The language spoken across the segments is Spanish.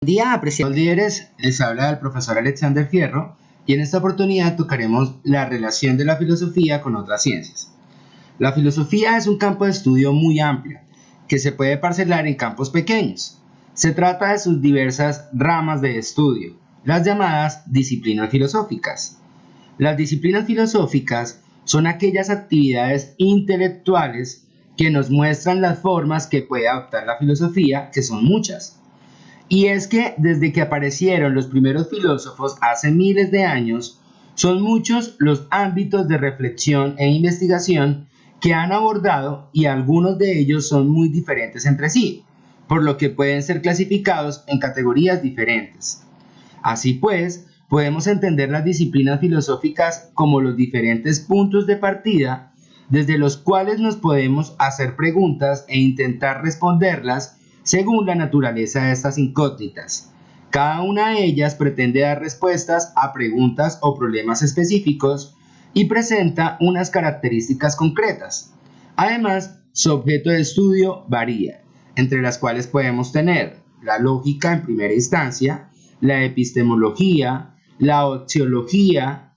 Buen día, apreciados líderes, les habla el profesor Alexander Fierro y en esta oportunidad tocaremos la relación de la filosofía con otras ciencias. La filosofía es un campo de estudio muy amplio que se puede parcelar en campos pequeños. Se trata de sus diversas ramas de estudio, las llamadas disciplinas filosóficas. Las disciplinas filosóficas son aquellas actividades intelectuales que nos muestran las formas que puede adoptar la filosofía, que son muchas. Y es que desde que aparecieron los primeros filósofos hace miles de años, son muchos los ámbitos de reflexión e investigación que han abordado y algunos de ellos son muy diferentes entre sí, por lo que pueden ser clasificados en categorías diferentes. Así pues, podemos entender las disciplinas filosóficas como los diferentes puntos de partida desde los cuales nos podemos hacer preguntas e intentar responderlas según la naturaleza de estas incógnitas. Cada una de ellas pretende dar respuestas a preguntas o problemas específicos y presenta unas características concretas. Además, su objeto de estudio varía, entre las cuales podemos tener la lógica en primera instancia, la epistemología, la axiología,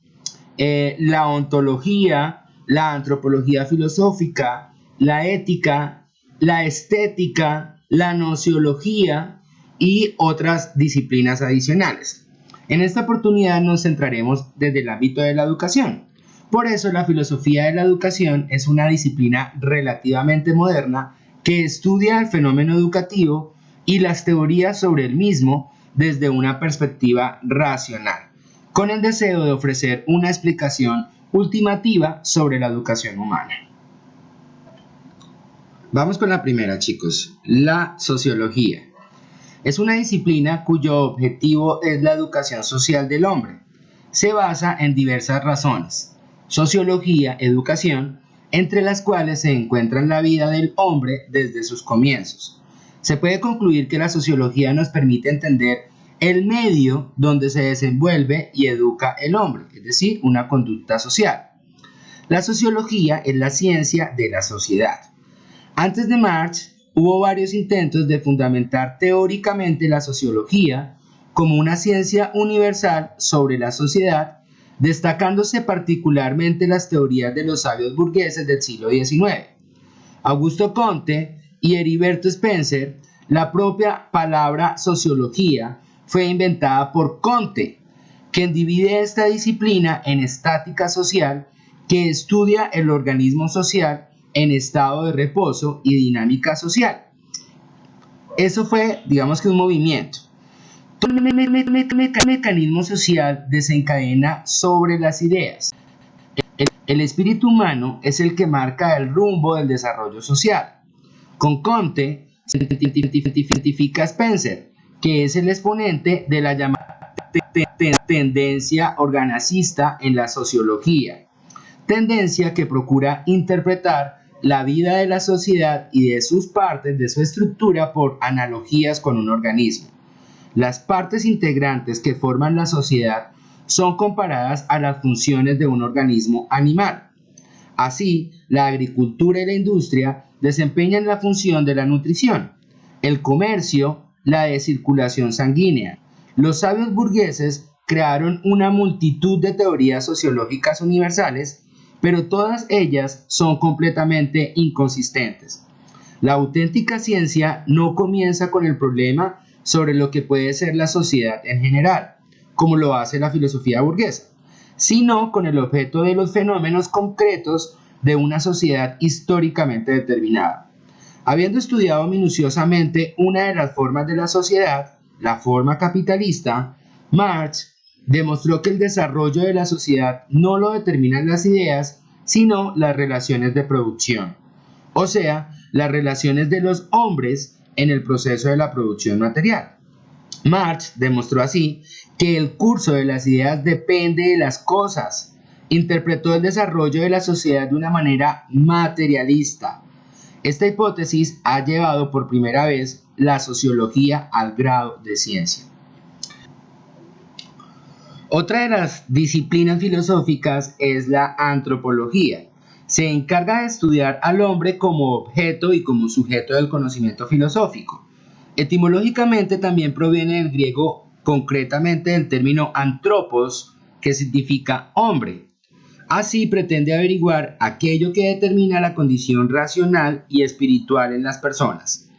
la ontología, la antropología filosófica, la ética, la estética, la nociología y otras disciplinas adicionales. En esta oportunidad nos centraremos desde el ámbito de la educación. Por eso la filosofía de la educación es una disciplina relativamente moderna que estudia el fenómeno educativo y las teorías sobre el mismo desde una perspectiva racional, con el deseo de ofrecer una explicación ultimativa sobre la educación humana. Vamos con la primera, chicos, la sociología. Es una disciplina cuyo objetivo es la educación social del hombre. Se basa en diversas razones: sociología, educación, entre las cuales se encuentran la vida del hombre desde sus comienzos. Se puede concluir que la sociología nos permite entender el medio donde se desenvuelve y educa el hombre, es decir, una conducta social. La sociología es la ciencia de la sociedad. Antes de Marx, hubo varios intentos de fundamentar teóricamente la sociología como una ciencia universal sobre la sociedad, destacándose particularmente las teorías de los sabios burgueses del siglo XIX. Augusto Comte y Heriberto Spencer. La propia palabra sociología fue inventada por Comte, quien divide esta disciplina en estática social, que estudia el organismo social en estado de reposo, y dinámica social. Eso fue, digamos que un movimiento. Todo el mecanismo social desencadena sobre las ideas. El espíritu humano es el que marca el rumbo del desarrollo social. Con Comte se identifica Spencer, que es el exponente de la llamada tendencia organicista en la sociología, tendencia que procura interpretar la vida de la sociedad y de sus partes de su estructura por analogías con un organismo. Las partes integrantes que forman la sociedad son comparadas a las funciones de un organismo animal. Así, la agricultura y la industria desempeñan la función de la nutrición, el comercio, la de circulación sanguínea. Los sabios burgueses crearon una multitud de teorías sociológicas universales, pero todas ellas son completamente inconsistentes. La auténtica ciencia no comienza con el problema sobre lo que puede ser la sociedad en general, como lo hace la filosofía burguesa, sino con el objeto de los fenómenos concretos de una sociedad históricamente determinada. Habiendo estudiado minuciosamente una de las formas de la sociedad, la forma capitalista, Marx demostró que el desarrollo de la sociedad no lo determinan las ideas, sino las relaciones de producción, o sea, las relaciones de los hombres en el proceso de la producción material. Marx demostró así que el curso de las ideas depende de las cosas. Interpretó el desarrollo de la sociedad de una manera materialista. Esta hipótesis ha llevado por primera vez la sociología al grado de ciencia. Otra de las disciplinas filosóficas es la antropología. Se encarga de estudiar al hombre como objeto y como sujeto del conocimiento filosófico. Etimológicamente también proviene del griego, concretamente del término anthropos, que significa hombre. Así pretende averiguar aquello que determina la condición racional y espiritual en las personas,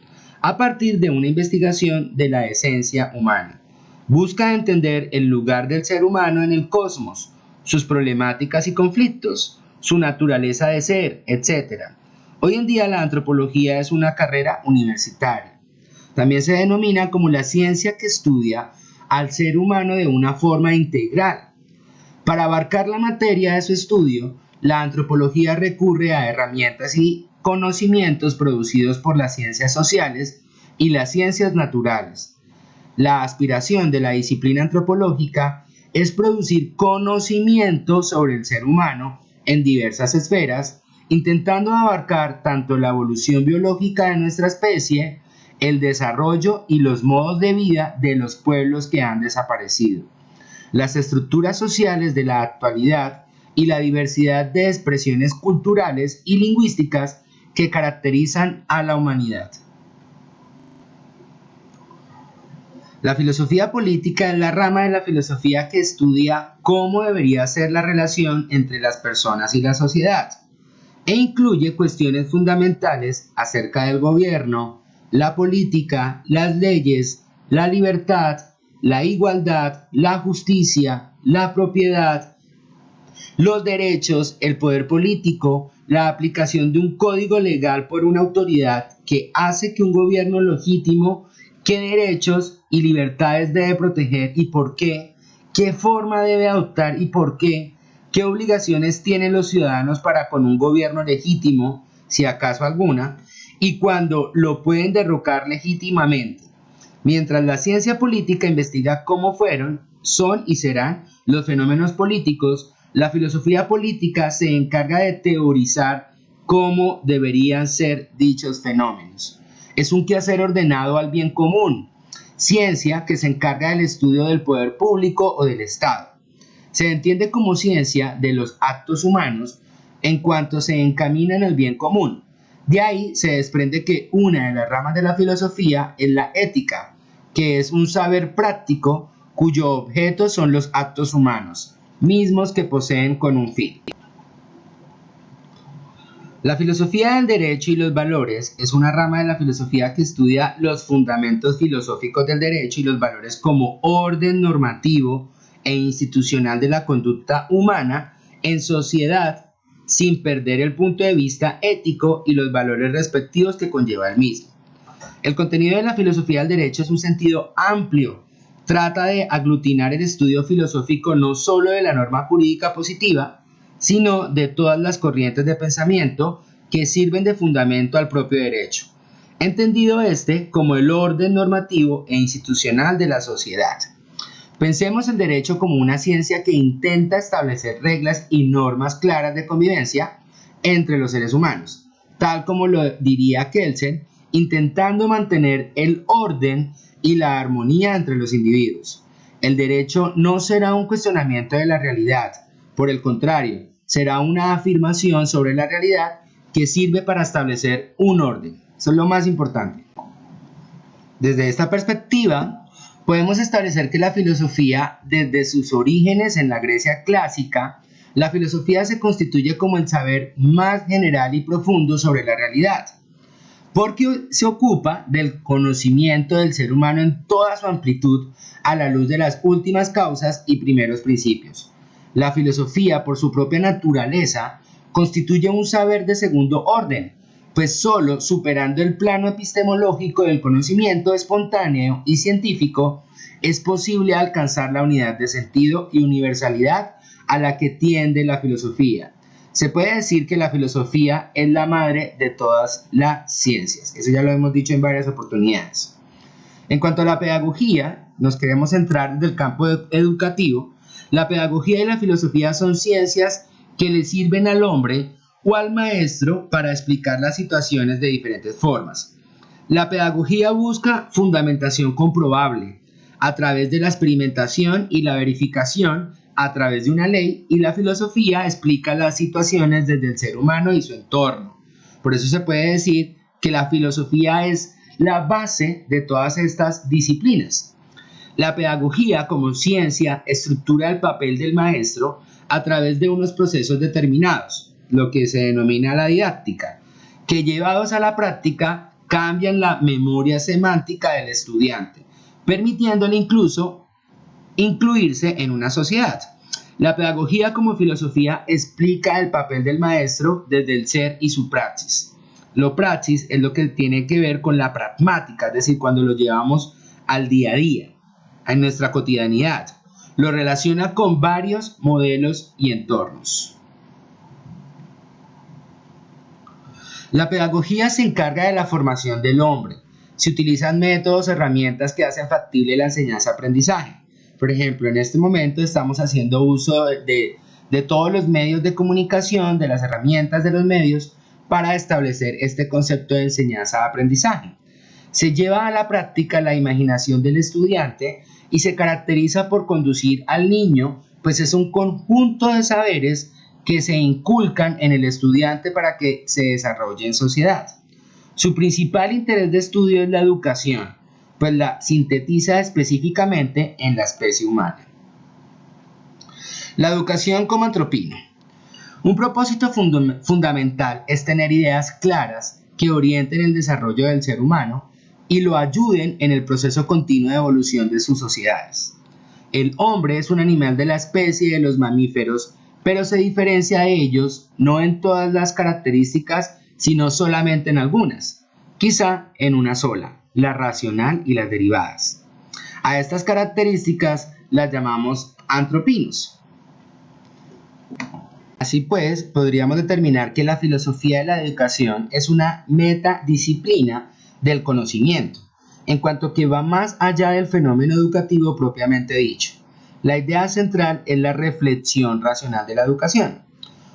a partir de una investigación de la esencia humana. Busca entender el lugar del ser humano en el cosmos, sus problemáticas y conflictos, su naturaleza de ser, etc. Hoy en día la antropología es una carrera universitaria. También se denomina como la ciencia que estudia al ser humano de una forma integral. Para abarcar la materia de su estudio, la antropología recurre a herramientas y conocimientos producidos por las ciencias sociales y las ciencias naturales. La aspiración de la disciplina antropológica es producir conocimiento sobre el ser humano en diversas esferas, intentando abarcar tanto la evolución biológica de nuestra especie, el desarrollo y los modos de vida de los pueblos que han desaparecido, las estructuras sociales de la actualidad y la diversidad de expresiones culturales y lingüísticas que caracterizan a la humanidad. La filosofía política es la rama de la filosofía que estudia cómo debería ser la relación entre las personas y la sociedad, e incluye cuestiones fundamentales acerca del gobierno, la política, las leyes, la libertad, la igualdad, la justicia, la propiedad, los derechos, el poder político, la aplicación de un código legal por una autoridad que hace que un gobierno legítimo, qué derechos y libertades debe proteger y por qué forma debe adoptar y por qué obligaciones tienen los ciudadanos para con un gobierno legítimo, si acaso alguna, y cuándo lo pueden derrocar legítimamente. Mientras la ciencia política investiga cómo fueron, son y serán los fenómenos políticos, la filosofía política se encarga de teorizar cómo deberían ser dichos fenómenos. Es un quehacer ordenado al bien común, ciencia que se encarga del estudio del poder público o del Estado. Se entiende como ciencia de los actos humanos en cuanto se encaminan al bien común. De ahí se desprende que una de las ramas de la filosofía es la ética, que es un saber práctico cuyo objeto son los actos humanos, mismos que poseen con un fin. La filosofía del derecho y los valores es una rama de la filosofía que estudia los fundamentos filosóficos del derecho y los valores como orden normativo e institucional de la conducta humana en sociedad, sin perder el punto de vista ético y los valores respectivos que conlleva el mismo. El contenido de la filosofía del derecho es un sentido amplio. Trata de aglutinar el estudio filosófico no solo de la norma jurídica positiva, sino de todas las corrientes de pensamiento que sirven de fundamento al propio derecho, entendido este como el orden normativo e institucional de la sociedad. Pensemos el derecho como una ciencia que intenta establecer reglas y normas claras de convivencia entre los seres humanos, tal como lo diría Kelsen, intentando mantener el orden y la armonía entre los individuos. El derecho no será un cuestionamiento de la realidad, por el contrario, será una afirmación sobre la realidad que sirve para establecer un orden. Eso es lo más importante. Desde esta perspectiva, podemos establecer que la filosofía, desde sus orígenes en la Grecia clásica, la filosofía se constituye como el saber más general y profundo sobre la realidad, porque se ocupa del conocimiento del ser humano en toda su amplitud a la luz de las últimas causas y primeros principios. La filosofía, por su propia naturaleza, constituye un saber de segundo orden, pues solo superando el plano epistemológico del conocimiento espontáneo y científico es posible alcanzar la unidad de sentido y universalidad a la que tiende la filosofía. Se puede decir que la filosofía es la madre de todas las ciencias. Eso ya lo hemos dicho en varias oportunidades. En cuanto a la pedagogía, nos queremos centrar desde el campo educativo. La pedagogía y la filosofía son ciencias que le sirven al hombre o al maestro para explicar las situaciones de diferentes formas. La pedagogía busca fundamentación comprobable a través de la experimentación y la verificación a través de una ley, y la filosofía explica las situaciones desde el ser humano y su entorno. Por eso se puede decir que la filosofía es la base de todas estas disciplinas. La pedagogía como ciencia estructura el papel del maestro a través de unos procesos determinados, lo que se denomina la didáctica, que llevados a la práctica cambian la memoria semántica del estudiante, permitiéndole incluso incluirse en una sociedad. La pedagogía como filosofía explica el papel del maestro desde el ser y su praxis. Lo praxis es lo que tiene que ver con la pragmática, es decir, cuando lo llevamos al día a día, en nuestra cotidianidad. Lo relaciona con varios modelos y entornos. La pedagogía se encarga de la formación del hombre. Se utilizan métodos, herramientas que hacen factible la enseñanza-aprendizaje. Por ejemplo, en este momento estamos haciendo uso de todos los medios de comunicación, de las herramientas de los medios, para establecer este concepto de enseñanza-aprendizaje. Se lleva a la práctica la imaginación del estudiante y se caracteriza por conducir al niño, pues es un conjunto de saberes que se inculcan en el estudiante para que se desarrolle en sociedad. Su principal interés de estudio es la educación, pues la sintetiza específicamente en la especie humana. La educación como antropino. Un propósito fundamental es tener ideas claras que orienten el desarrollo del ser humano y lo ayuden en el proceso continuo de evolución de sus sociedades. El hombre es un animal de la especie de los mamíferos, pero se diferencia de ellos no en todas las características, sino solamente en algunas, quizá en una sola, la racional y las derivadas. A estas características las llamamos antropinos. Así pues, podríamos determinar que la filosofía de la educación es una metadisciplina del conocimiento, en cuanto que va más allá del fenómeno educativo propiamente dicho. La idea central es la reflexión racional de la educación.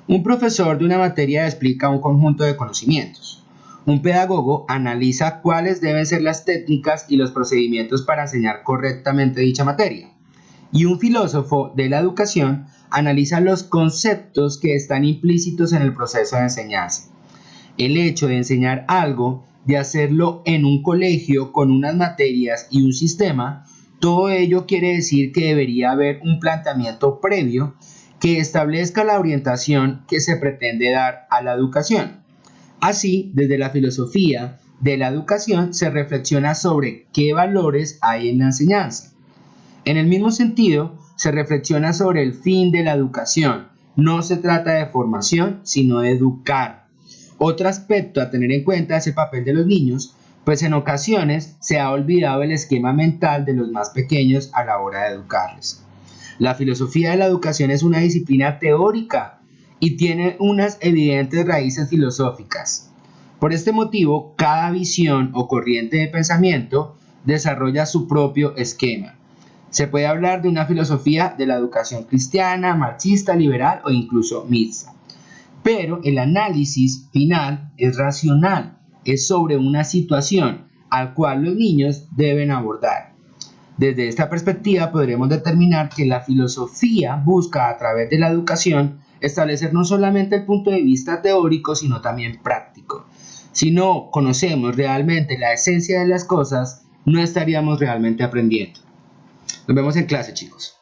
Un profesor de una materia explica un conjunto de conocimientos. Un pedagogo analiza cuáles deben ser las técnicas y los procedimientos para enseñar correctamente dicha materia. Y un filósofo de la educación analiza los conceptos que están implícitos en el proceso de enseñanza. El hecho de enseñar algo, de hacerlo en un colegio con unas materias y un sistema, todo ello quiere decir que debería haber un planteamiento previo que establezca la orientación que se pretende dar a la educación. Así, desde la filosofía de la educación se reflexiona sobre qué valores hay en la enseñanza. En el mismo sentido, se reflexiona sobre el fin de la educación. No se trata de formación, sino de educar. Otro aspecto a tener en cuenta es el papel de los niños, pues en ocasiones se ha olvidado el esquema mental de los más pequeños a la hora de educarles. La filosofía de la educación es una disciplina teórica y tiene unas evidentes raíces filosóficas. Por este motivo, cada visión o corriente de pensamiento desarrolla su propio esquema. Se puede hablar de una filosofía de la educación cristiana, marxista, liberal o incluso mixta. Pero el análisis final es racional, es sobre una situación al cual los niños deben abordar. Desde esta perspectiva podremos determinar que la filosofía busca a través de la educación establecer no solamente el punto de vista teórico, sino también práctico. Si no conocemos realmente la esencia de las cosas, no estaríamos realmente aprendiendo. Nos vemos en clase, chicos.